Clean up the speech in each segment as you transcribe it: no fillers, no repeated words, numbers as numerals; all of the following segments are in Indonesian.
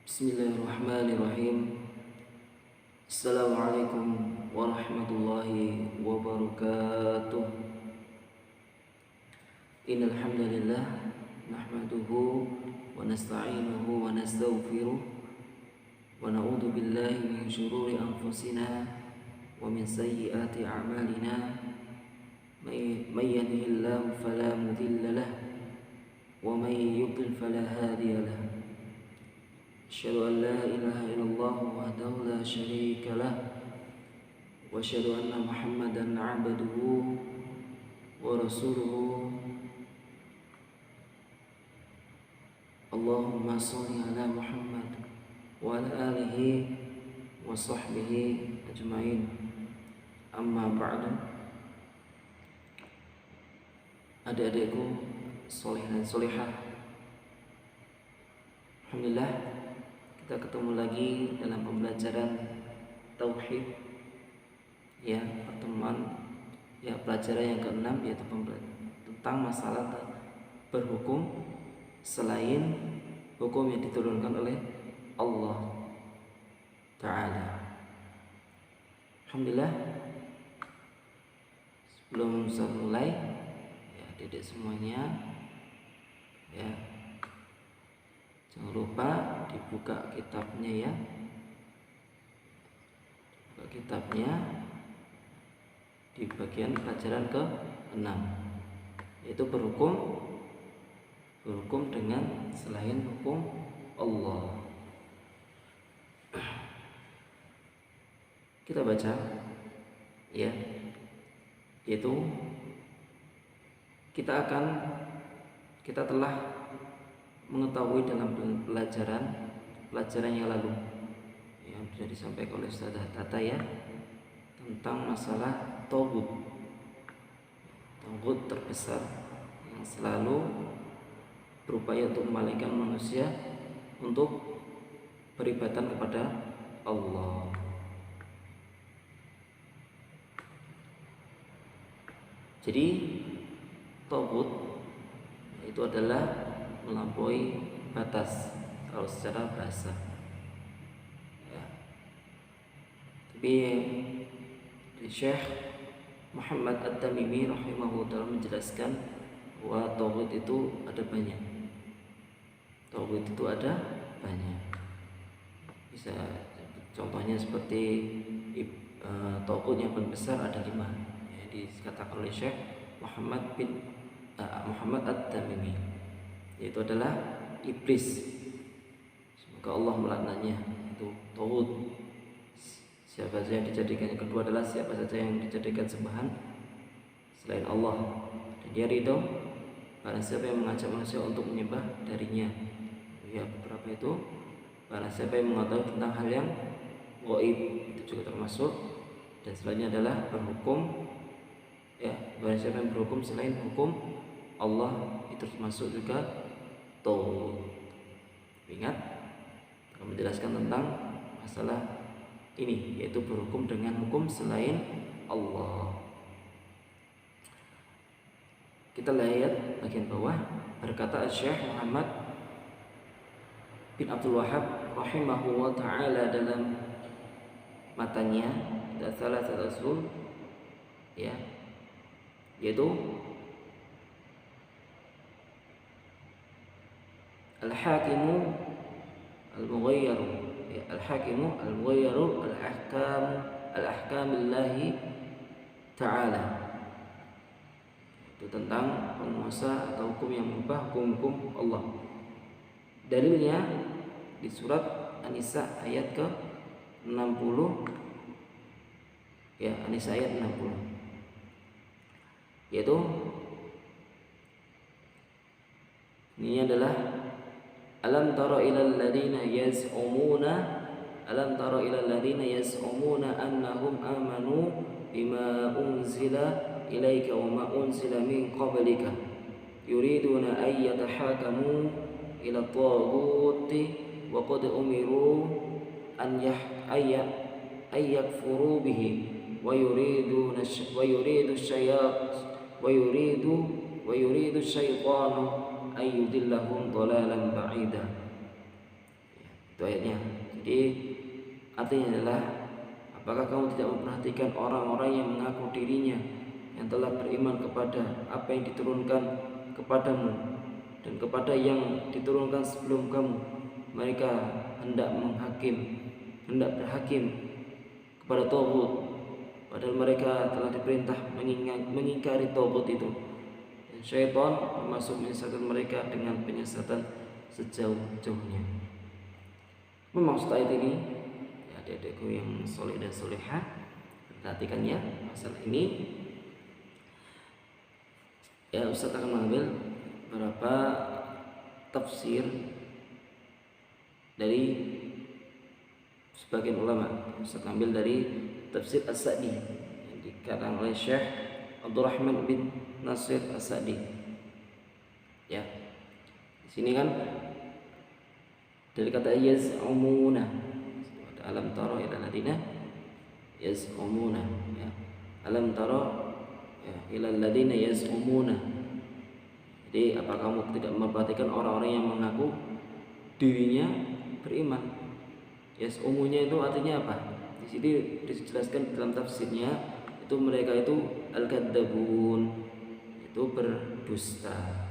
Bismillahirrahmanirrahim. Assalamualaikum warahmatullahi wabarakatuh. Innal hamdalillah nahmaduhu wa nasta'inuhu wa nastaghfiruh wa na'udzu billahi min shururi anfusina wa min sayyiati a'malina. May yahdihillahu fala mudilla lahu wa may yudlil fala hadiya lahu. أشهد أن لا إله إلا الله وحده لا شريك له وأشهد أن محمدا عبده ورسوله. اللهم صل على محمد وعلى آله وصحبه أجمعين. أما بعد. Adik-adikku soleh dan solehah, alhamdulillah kita ketemu lagi dalam pembelajaran tauhid, ya, pertemuan pelajaran yang ke-6, yaitu tentang masalah berhukum selain hukum yang diturunkan oleh Allah Ta'ala. Alhamdulillah, sebelum saya mulai, ya, adik semuanya, ya, jangan lupa dibuka kitabnya, ya. Buka kitabnya di bagian pelajaran ke-6, yaitu berhukum dengan selain hukum Allah. Kita baca, ya, yaitu kita telah mengetahui dalam pelajaran yang lalu yang sudah disampaikan oleh Ustaz Tata, ya, tentang masalah tauhid terbesar yang selalu berupaya untuk memalingkan manusia untuk beribadah kepada Allah. Jadi tauhid itu adalah melampaui batas kalau secara bahasa, ya. Tapi Syekh Muhammad At-Tamimi rahimahullah ta'ala menjelaskan bahwa tauhid itu ada banyak. Tauhid itu ada banyak. Bisa contohnya seperti tauhid yang paling besar ada 5, ya, dikatakan oleh Syekh Muhammad At-Tamimi, yaitu adalah iblis, semoga Allah melaknatnya. Itu tauhid. Siapa saja yang dijadikan. Yang kedua adalah siapa saja yang dijadikan sembahan selain Allah, dan dia ridho barang siapa yang mengajak manusia untuk menyembah darinya. Ya, beberapa itu barang siapa yang mengetahui tentang hal yang gaib, itu juga termasuk. Dan selanjutnya adalah berhukum, ya, barang siapa yang berhukum selain hukum Allah, itu termasuk juga tauhid. Ingat, akan menjelaskan tentang masalah ini, yaitu berhukum dengan hukum selain Allah. Kita lihat bagian bawah. Berkata Syekh Muhammad bin Abdul Wahhab rahimahullah ta'ala dalam matanya Thalathatul Usul, ya, yaitu Al-Hakimu Al-Mughayyaru, ya, Al-Hakimu Al-Mughayyaru Al-Ahkamillahi Ta'ala. Itu tentang penguasa atau hukum yang mengubah hukum-hukum Allah. Dalilnya di surat An-Nisa ayat ke-60, ya, An-Nisa ayat 60, yaitu ini adalah Alam tara ilal ladina yaz'umuna annahum amanu bima unzila ilaika wa ma unzila min qablika yuriduna ay yatahakamu ila taghuti wa qad umiru an yakfuru bihi wa yuridu syaitanu ayyudillahum dhalalan ba'ida. Itu ayatnya. Jadi artinya adalah, apakah kamu tidak memperhatikan orang-orang yang mengaku dirinya yang telah beriman kepada apa yang diturunkan kepadamu dan kepada yang diturunkan sebelum kamu? Mereka hendak berhakim kepada tauhid, padahal mereka telah diperintah mengingkari tauhid itu. Dan syaitan termasuk menyesatkan mereka dengan penyesatan sejauh-jauhnya. Maksud ayat ini, ya adik-adikku yang soleh dan solehah, perhatikan ya masalah ini. Ya, Ustaz akan mengambil beberapa tafsir dari sebagian ulama. Ustaz ambil dari tafsir As-Sa'di yang dikarang oleh Syekh Abdurrahman bin Nasir As-Sa'di. Ya, di sini kan dari kata yaz'umuna, alam tara ila ladina yaz'umuna, ya. Alam tara ila ladina yaz'umuna. Jadi apa kamu tidak memperhatikan orang-orang yang mengaku dirinya beriman? Yaz'umunya itu artinya apa? Di sini dijelaskan dalam tafsirnya, itu mereka itu al-kadzabun, itu berdusta.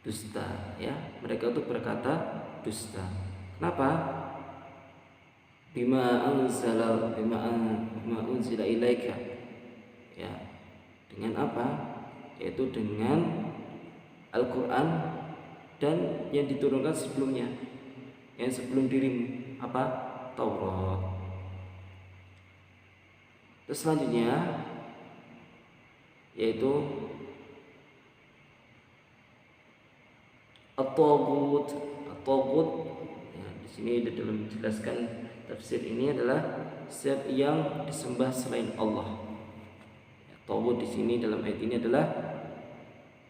Dusta, ya, mereka itu berkata dusta. Kenapa? Bima unzila ilaika, ya, dengan apa? Yaitu dengan Al-Quran dan yang diturunkan sebelumnya, yang sebelum dirimu, apa? Taurat. Terus selanjutnya yaitu At-Taghut. Ya, di sini dalam menjelaskan tafsir ini adalah setiap yang disembah selain Allah. Ya, Taghut di sini dalam ayat ini adalah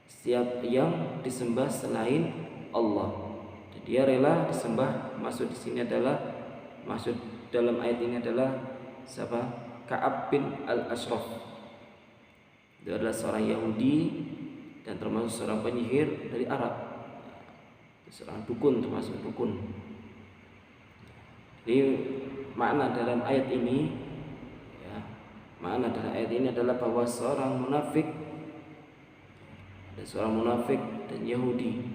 setiap yang disembah selain Allah. Jadi dia rela disembah. Maksud di sini adalah, maksud dalam ayat ini adalah siapa? Ka'ab bin Al-Ashraf. Dia adalah seorang Yahudi dan termasuk seorang penyihir dari Arab. Seorang dukun, termasuk dukun. Jadi makna dalam ayat ini, ya, makna dalam ayat ini adalah bahwa seorang munafik, ada seorang munafik dan Yahudi,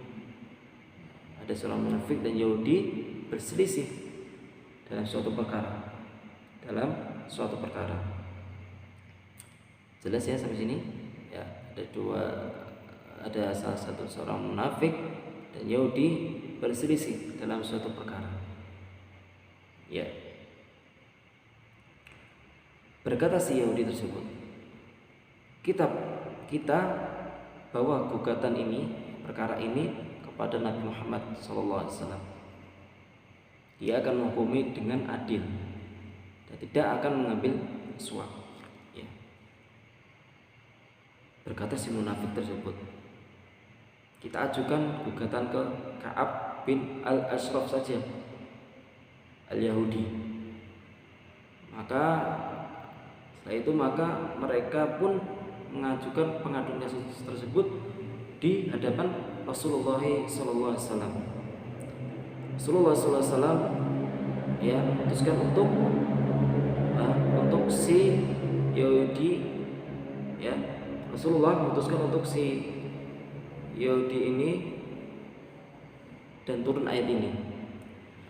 ada seorang munafik dan Yahudi berselisih dalam suatu perkara, Jelas ya sampai sini? Ya, ada salah satu seorang munafik dan Yahudi berselisih dalam suatu perkara. Ya. Berkata si Yahudi tersebut, kita bawa gugatan ini, perkara ini kepada Nabi Muhammad SAW. Dia akan menghukumi dengan adil dan tidak akan mengambil suap. Ya. Berkata si munafik tersebut, kita ajukan gugatan ke Ka'ab bin Al-Ashraf saja, Al-Yahudi. Maka setelah itu mereka pun mengajukan pengaduan kasus tersebut di hadapan Rasulullah SAW. Rasulullah SAW ya memutuskan untuk si Yahudi, ya, Rasulullah memutuskan untuk si Yahudi ini dan turun ayat ini,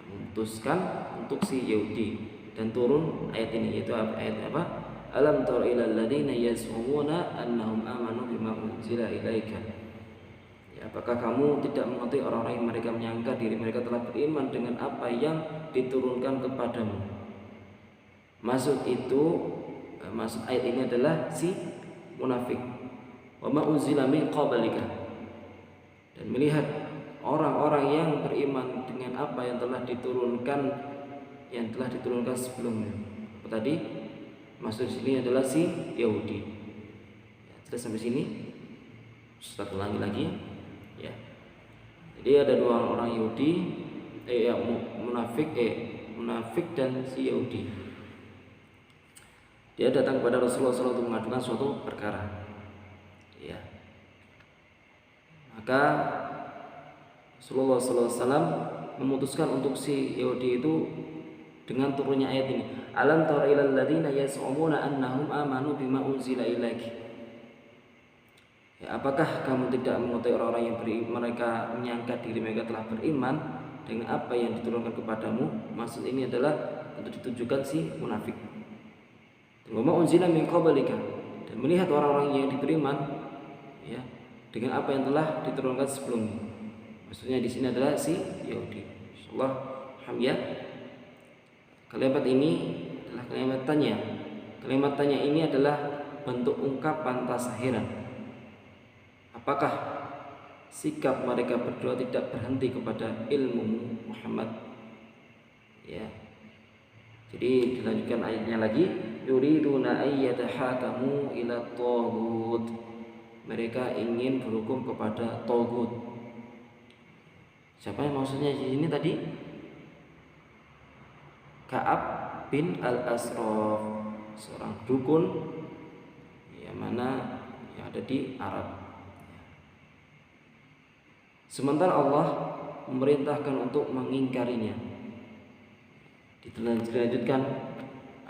memutuskan untuk si Yahudi dan turun ayat ini, yaitu ayat apa? Alam tara ilal ladzina yaz'umuna annahum amanu bima unzila ilaika. Ya, apakah kamu tidak mengetahui orang-orang yang mereka menyangka diri mereka telah beriman dengan apa yang diturunkan kepadamu? Maksud ayat ini adalah si munafik. Wa ma unzila min qablika, dan melihat orang-orang yang beriman dengan apa yang telah diturunkan sebelumnya. Apa tadi? Maksud sini adalah si Yahudi. Ya, sudah sampai sini. Ustaz ulangi lagi. Ya. Jadi ada dua orang Yahudi, munafik dan si Yahudi. Dia datang kepada Rasulullah SAW untuk mengadukan suatu perkara. Ya. Maka Rasulullah SAW memutuskan untuk si Yahudi itu dengan turunnya ayat ini. Alam tara ilal ladzina yas'umuna annahum amanu bima unzila ilaiki. Ya, apakah kamu tidak mengetahui orang-orang yang mereka menyangka diri mereka telah beriman dengan apa yang diturunkan kepadamu? Maksud ini adalah untuk ditujukan si munafik. Wa ma unzila min qablika, dan melihat orang-orang yang beriman ya dengan apa yang telah diturunkan sebelumnya. Maksudnya di sini adalah si Yahudi. Insyaallah paham ya. Kalimat ini adalah kalimat tanya. Kalimat tanya ini adalah bentuk ungkapan rasa heran. Apakah sikap mereka berdua tidak berhenti kepada ilmu Muhammad? Ya. Jadi dilanjutkan ayatnya lagi, yuriduna ayyatahakamu ila taghut. Mereka ingin berhukum kepada taghut. Siapa yang maksudnya di sini tadi? Ka'ab bin al-Asraf, seorang dukun yang mana yang ada di Arab. Sementara Allah memerintahkan untuk mengingkarinya. Dilanjutkan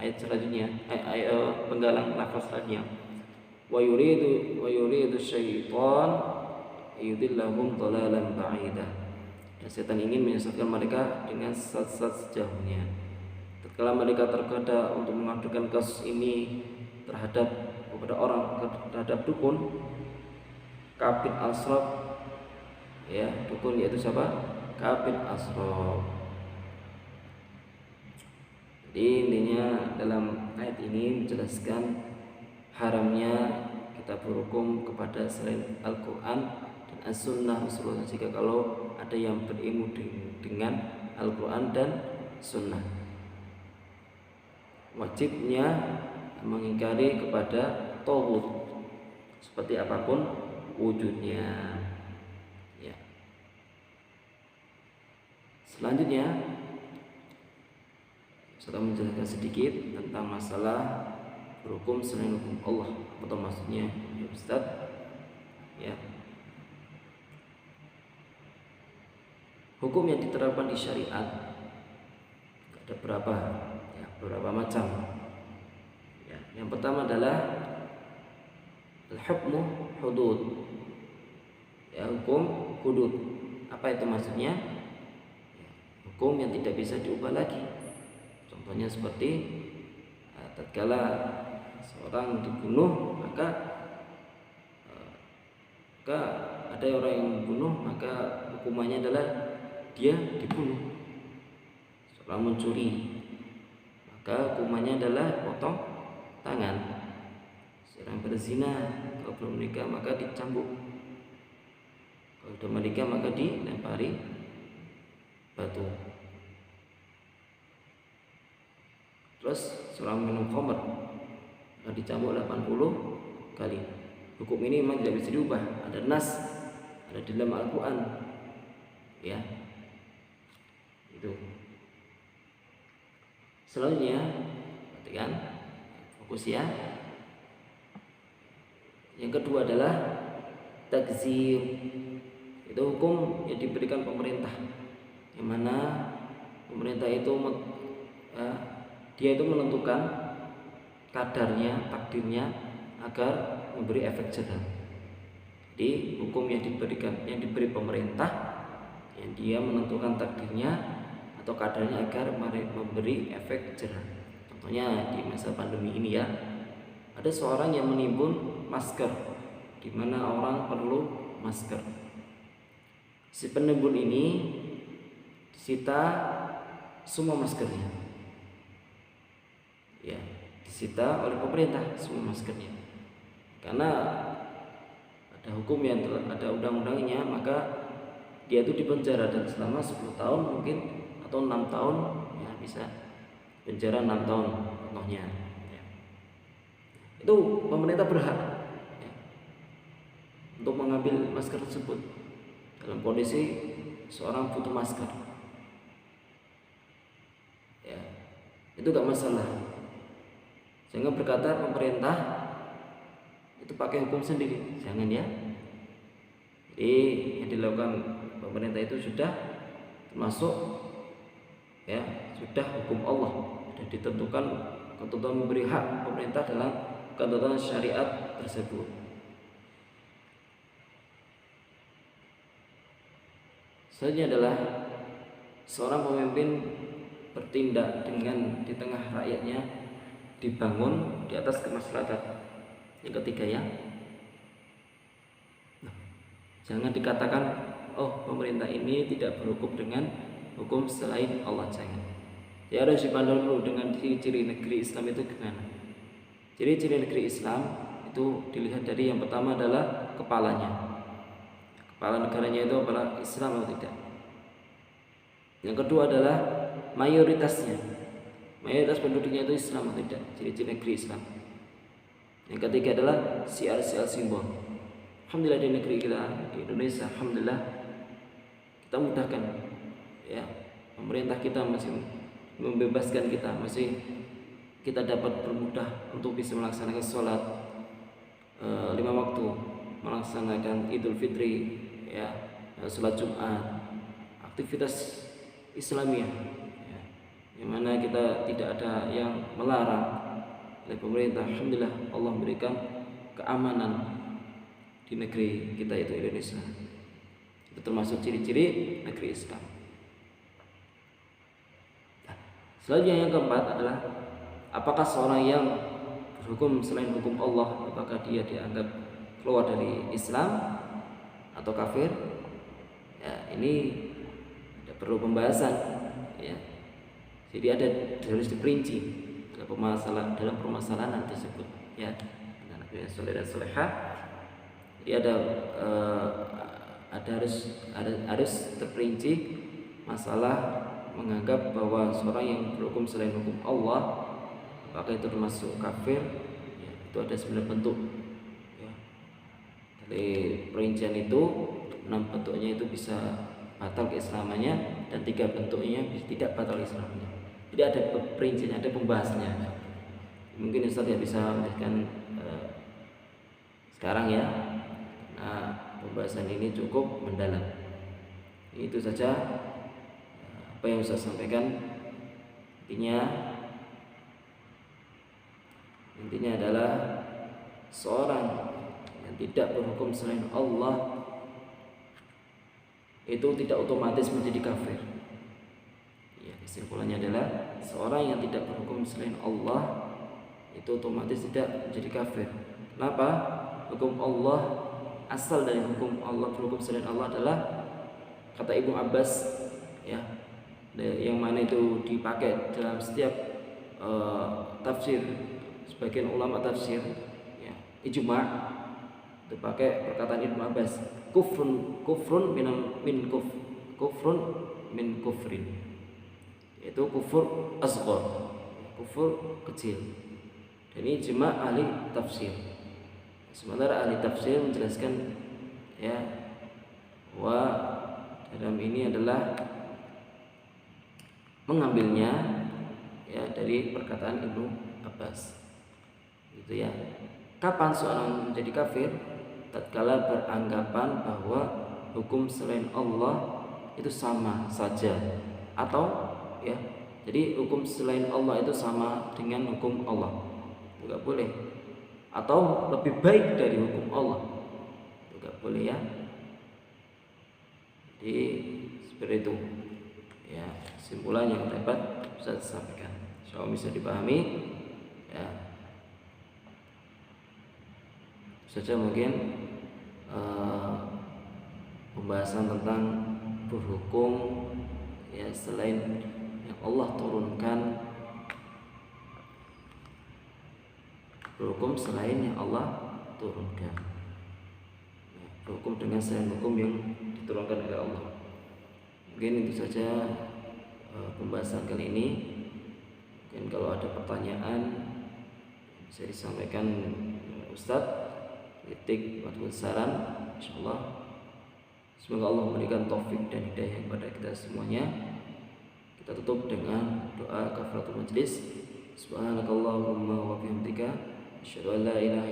ayat selanjutnya, ayat penggalang lafaz selanjutnya. Wa yuridu syaitan yudillahum dhalalan ba'ida. Dan setan ingin menyesatkan mereka dengan sesat sejauhnya. Tatkala mereka tergoda untuk mengadukan kasus ini terhadap dukun Ka'ab bin Ashraf, ya, dukun yaitu siapa? Ka'ab bin Ashraf. Jadi intinya dalam ayat ini menjelaskan haramnya kita berhukum kepada selain Al-Quran dan As-Sunnah Rasulullah jika kalau ada yang berilmu dengan Al-Quran dan Sunnah. Wajibnya mengingkari kepada taghut seperti apapun wujudnya. Ya. Selanjutnya setelah menjelaskan sedikit tentang masalah berhukum selain hukum Allah, atau maksudnya ya Ustaz, ya, hukum yang diterapkan di syariat ada beberapa macam. Ya, yang pertama adalah al-hukmu hudud. Ya, hukum hudud. Apa itu maksudnya? Ya, hukum yang tidak bisa diubah lagi. Contohnya seperti tatkala seorang dibunuh, maka ada orang yang membunuh, maka hukumannya adalah dia dibunuh. Seorang mencuri, maka hukumannya adalah potong tangan. Seorang berzina, kalau belum menikah maka dicambuk. Kalau sudah menikah maka dilempari batu. Terus seorang minum khamr maka dicambuk 80 kali. Hukum ini memang tidak bisa diubah. Ada nas, ada di dalam Al-Quran. Ya, itu. Selanjutnya, perhatikan, fokus ya. Yang kedua adalah takzir. Itu hukum yang diberikan pemerintah, yang mana pemerintah itu dia itu menentukan kadarnya, takdirnya agar memberi efek jerah. Jadi hukum yang diberi pemerintah, yang dia menentukan takdirnya atau kadarnya agar memberi efek jerah. Contohnya di masa pandemi ini ya, ada seorang yang menimbun masker, di mana orang perlu masker. Si penimbun ini disita semua maskernya. Ya, disita oleh pemerintah semua maskernya. Karena ada hukum yang ada undang-undangnya, maka dia itu dipenjara dan selama 10 tahun mungkin atau 6 tahun, ya bisa penjara 6 tahun contohnya. Ya. Itu pemerintah berhak ya, untuk mengambil masker tersebut dalam kondisi seorang butuh masker. Ya, itu gak masalah. Jangan berkata pemerintah itu pakai hukum sendiri, jangan ya. Jadi yang dilakukan pemerintah itu sudah termasuk ya sudah hukum Allah, sudah ditentukan ketentuan memberi hak pemerintah dalam ketentuan syariat tersebut. Selanjutnya adalah seorang pemimpin bertindak dengan di tengah rakyatnya dibangun di atas kemaslahatan. Yang ketiga ya, jangan dikatakan oh pemerintah ini tidak berhukum dengan hukum selain Allah, jangan. Ya harus dipandang dulu dengan ciri-ciri negeri Islam itu gimana. Ciri-ciri negeri Islam itu dilihat dari yang pertama adalah kepalanya. Kepala negaranya itu adalah Islam atau tidak. Yang kedua adalah mayoritasnya. Mayoritas penduduknya itu Islam atau tidak. Ciri-ciri negeri Islam. Yang ketiga adalah siar-siar simbol. Alhamdulillah di negeri kita di Indonesia, alhamdulillah kita mudahkan. Ya, pemerintah kita masih membebaskan kita, masih kita dapat bermudah untuk bisa melaksanakan sholat 5 waktu, melaksanakan Idul Fitri, ya, sholat Jumat, aktivitas Islamiyah, ya, yang mana kita tidak ada yang melarang oleh pemerintah. Alhamdulillah Allah memberikan keamanan di negeri kita itu Indonesia. Itu termasuk ciri-ciri negeri Islam. Selanjutnya yang keempat adalah apakah seorang yang berhukum selain hukum Allah, apakah dia dianggap keluar dari Islam atau kafir? Ya, ini tidak perlu pembahasan, ya. Jadi harus diperinci dalam permasalahan tersebut, ya. Dan akhirnya soleh dan solehah, jadi harus terperinci masalah menganggap bahwa seorang yang berhukum selain hukum Allah apakah itu termasuk kafir, ya, itu ada 9 bentuk, ya. Dari perincian itu 6 bentuknya itu bisa batal keislamannya dan 3 bentuknya tidak batal keislamannya. Jadi ada perinciannya, ada pembahasannya. Mungkin Ustaz ya bisa menjelaskan sekarang ya. Nah, pembahasan ini cukup mendalam. Itu saja apa yang Ustaz sampaikan. Intinya adalah seorang yang tidak berhukum selain Allah itu tidak otomatis menjadi kafir. Ya, kesimpulannya adalah seorang yang tidak berhukum selain Allah itu otomatis tidak menjadi kafir. Kenapa? Hukum Allah, asal dari hukum Allah, berhukum selain Allah adalah kata Ibnu Abbas, ya, yang mana itu dipakai dalam setiap tafsir sebagian ulama tafsir, ya, ijma' itu pakai perkataan Ibnu Abbas, kufrun min kufrin, yaitu kufur asghar, kufur kecil. Dan ini ijma' ahli tafsir. Sementara ahli tafsir menjelaskan, ya, bahwa dalam ini adalah mengambilnya, ya, dari perkataan Ibnu Abbas, gitu ya. Kapan seorang menjadi kafir? Tatkala beranggapan bahwa hukum selain Allah itu sama saja, atau, ya, jadi hukum selain Allah itu sama dengan hukum Allah, enggak boleh, atau lebih baik dari hukum Allah, enggak boleh, ya. Jadi seperti itu, ya, kesimpulan yang dapat saya sampaikan. Insyaallah bisa dipahami, ya. Saja mungkin pembahasan tentang berhukum, ya, selain yang Allah turunkan, berhukum selain yang Allah turunkan, ya, berhukum dengan selain hukum yang diturunkan oleh Allah. Mungkin itu saja pembahasan kali ini. Mungkin kalau ada pertanyaan bisa disampaikan Ustadz, kritik ataupun saran, insyaallah. Semoga Allah memberikan taufik dan hidayah kepada kita semuanya. Kita tutup dengan doa kafaratul majlis. Subhanakallahumma wa bihamdika asyhadu an la ilaha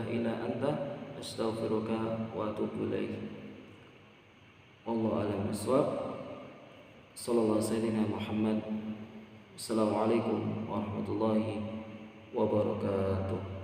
illa anta astaghfiruka wa atubu ilaik. Wallahu a'lam. bisawab. Sallallahu sayyidina Muhammad. Assalamualaikum warahmatullahi wabarakatuh.